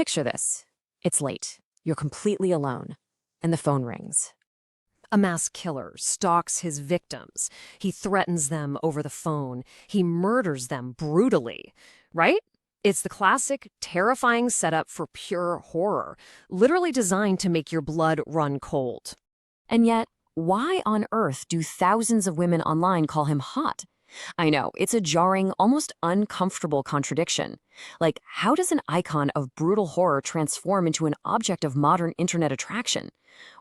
Picture this. It's late. You're completely alone. And the phone rings. A mass killer stalks his victims. He threatens them over the phone. He murders them brutally, right? It's the classic, terrifying setup for pure horror, literally designed to make your blood run cold. And yet, why on earth do thousands of women online call him hot? I know, it's a jarring, almost uncomfortable contradiction. Like, how does an icon of brutal horror transform into an object of modern internet attraction?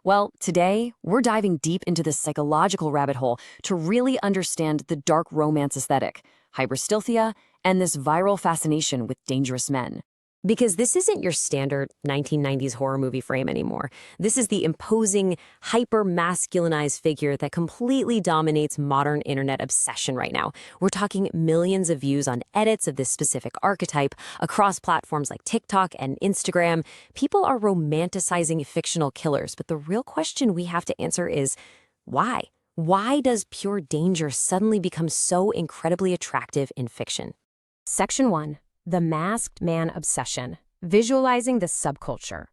Well, today, we're diving deep into this psychological rabbit hole to really understand the dark romance aesthetic, Hybristophilia, and this viral fascination with dangerous men. Because this isn't your standard 1990s horror movie frame anymore. This is the imposing, hyper-masculinized figure that completely dominates modern internet obsession right now. We're talking millions of views on edits of this specific archetype across platforms like TikTok and Instagram. People are romanticizing fictional killers, but the real question we have to answer is, why? Why does pure danger suddenly become so incredibly attractive in fiction? Section 1. The masked man obsession, visualizing the subculture.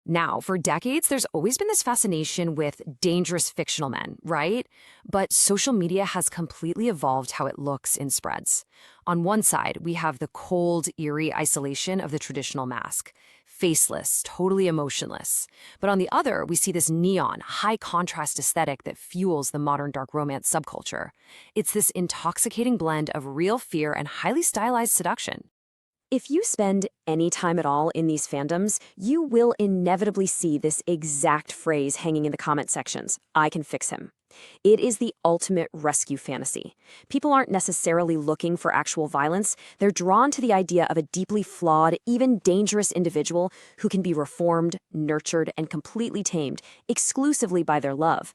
Now, for decades, there's always been this fascination with dangerous fictional men, right? But social media has completely evolved how it looks in spreads. On one side, we have the cold, eerie isolation of the traditional mask, faceless, totally emotionless. But on the other, we see this neon, high-contrast aesthetic that fuels the modern dark romance subculture. It's this intoxicating blend of real fear and highly stylized seduction. If you spend any time at all in these fandoms, you will inevitably see this exact phrase hanging in the comment sections, "I can fix him." It is the ultimate rescue fantasy. People aren't necessarily looking for actual violence. They're drawn to the idea of a deeply flawed, even dangerous individual who can be reformed, nurtured, and completely tamed exclusively by their love.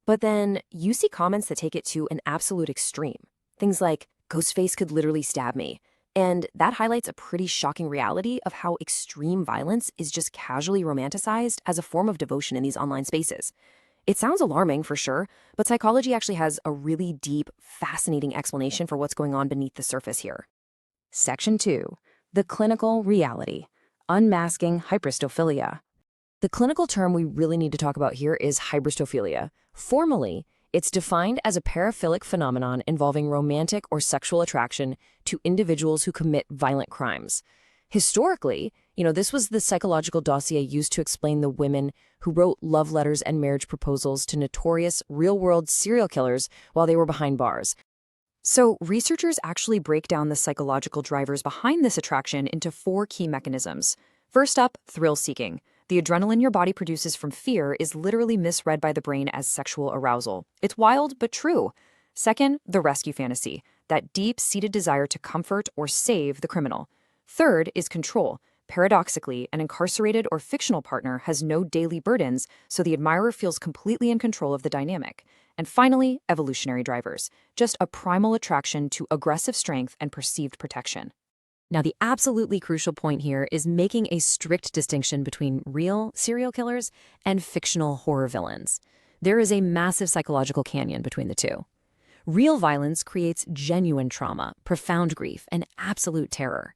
But then you see comments that take it to an absolute extreme. Things like, "Ghostface could literally stab me." And that highlights a pretty shocking reality of how extreme violence is just casually romanticized as a form of devotion in these online spaces. It sounds alarming for sure, but psychology actually has a really deep, fascinating explanation for what's going on beneath the surface here. Section 2. The clinical reality. Unmasking hybristophilia. The clinical term we really need to talk about here is hybristophilia. Formally, it's defined as a paraphilic phenomenon involving romantic or sexual attraction to individuals who commit violent crimes. Historically, this was the psychological dossier used to explain the women who wrote love letters and marriage proposals to notorious real-world serial killers while they were behind bars. So researchers actually break down the psychological drivers behind this attraction into 4 key mechanisms. First up, thrill-seeking. The adrenaline your body produces from fear is literally misread by the brain as sexual arousal. It's wild, but true. Second, the rescue fantasy, that deep-seated desire to comfort or save the criminal. Third is control. Paradoxically, an incarcerated or fictional partner has no daily burdens, so the admirer feels completely in control of the dynamic. And finally, evolutionary drivers, just a primal attraction to aggressive strength and perceived protection. Now, the absolutely crucial point here is making a strict distinction between real serial killers and fictional horror villains. There is a massive psychological canyon between the two. Real violence creates genuine trauma, profound grief, and absolute terror.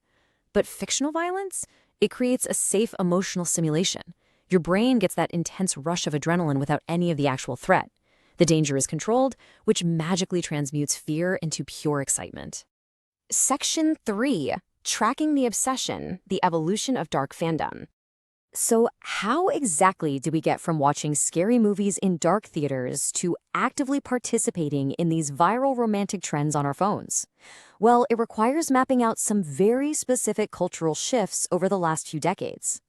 But fictional violence? It creates a safe emotional simulation. Your brain gets that intense rush of adrenaline without any of the actual threat. The danger is controlled, which magically transmutes fear into pure excitement. Section 3. Tracking the obsession, the evolution of dark fandom. So how exactly do we get from watching scary movies in dark theaters to actively participating in these viral romantic trends on our phones? Well, it requires mapping out some very specific cultural shifts over the last few decades.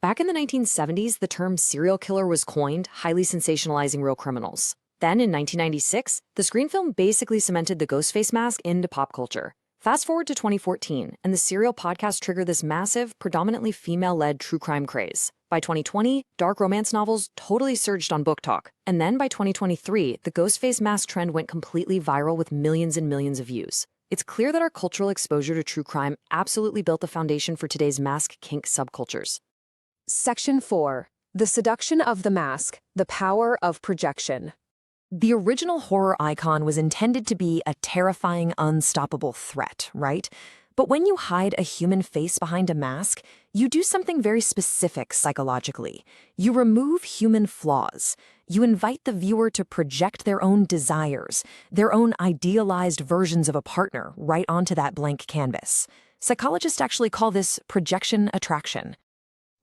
Back in the 1970s, the term serial killer was coined, highly sensationalizing real criminals. Then in 1996, the screen film basically cemented the Ghostface mask into pop culture. Fast forward to 2014, and the Serial podcast triggered this massive, predominantly female-led true crime craze. By 2020, dark romance novels totally surged on BookTok. And then by 2023, the Ghostface mask trend went completely viral with millions and millions of views. It's clear that our cultural exposure to true crime absolutely built the foundation for today's mask kink subcultures. Section 4. The seduction of the mask, the power of projection. The original horror icon was intended to be a terrifying, unstoppable threat, right? But when you hide a human face behind a mask, you do something very specific psychologically. You remove human flaws. You invite the viewer to project their own desires, their own idealized versions of a partner right onto that blank canvas. Psychologists actually call this projection attraction.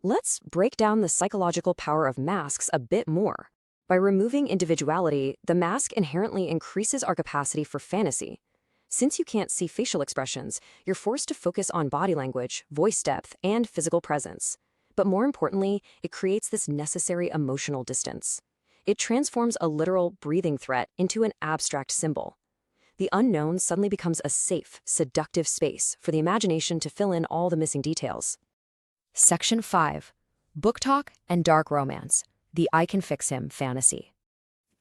Let's break down the psychological power of masks a bit more. By removing individuality, the mask inherently increases our capacity for fantasy. Since you can't see facial expressions, you're forced to focus on body language, voice depth, and physical presence. But more importantly, it creates this necessary emotional distance. It transforms a literal breathing threat into an abstract symbol. The unknown suddenly becomes a safe, seductive space for the imagination to fill in all the missing details. Section 5. BookTok and Dark Romance. The I Can Fix Him fantasy.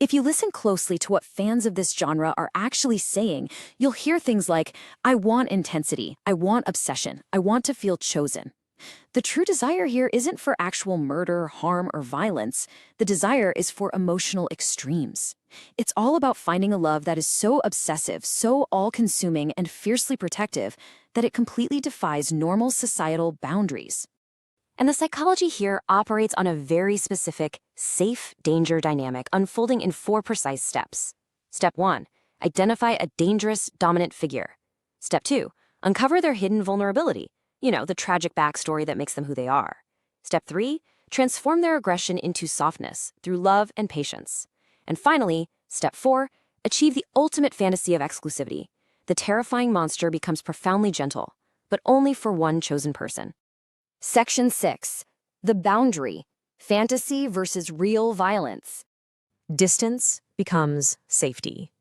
If you listen closely to what fans of this genre are actually saying, you'll hear things like, I want intensity, I want obsession, I want to feel chosen. The true desire here isn't for actual murder, harm, or violence. The desire is for emotional extremes. It's all about finding a love that is so obsessive, so all-consuming, and fiercely protective that it completely defies normal societal boundaries. And the psychology here operates on a very specific, safe danger dynamic unfolding in 4 precise steps. Step 1. Identify a dangerous, dominant figure. Step 2. Uncover their hidden vulnerability. The tragic backstory that makes them who they are. Step 3. Transform their aggression into softness through love and patience. And finally, Step 4. Achieve the ultimate fantasy of exclusivity. The terrifying monster becomes profoundly gentle, but only for one chosen person. Section 6. The boundary. Fantasy versus real violence. Distance becomes safety.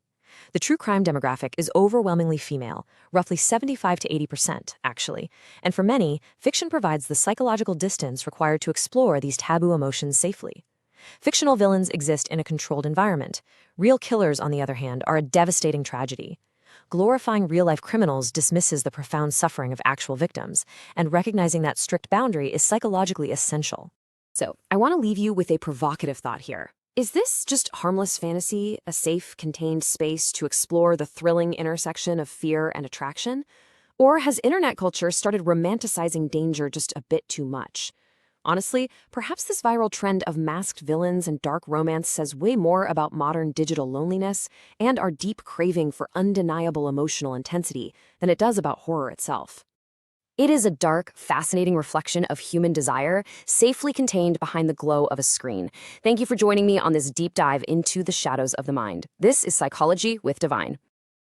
The true crime demographic is overwhelmingly female, roughly 75 to 80%, actually, and for many, fiction provides the psychological distance required to explore these taboo emotions safely. Fictional villains exist in a controlled environment. Real killers, on the other hand, are a devastating tragedy. Glorifying real-life criminals dismisses the profound suffering of actual victims, and recognizing that strict boundary is psychologically essential. So, I want to leave you with a provocative thought here. Is this just harmless fantasy, a safe, contained space to explore the thrilling intersection of fear and attraction? Or has internet culture started romanticizing danger just a bit too much? Honestly, perhaps this viral trend of masked villains and dark romance says way more about modern digital loneliness and our deep craving for undeniable emotional intensity than it does about horror itself. It is a dark, fascinating reflection of human desire, safely contained behind the glow of a screen. Thank you for joining me on this deep dive into the shadows of the mind. This is Psychology with Divine.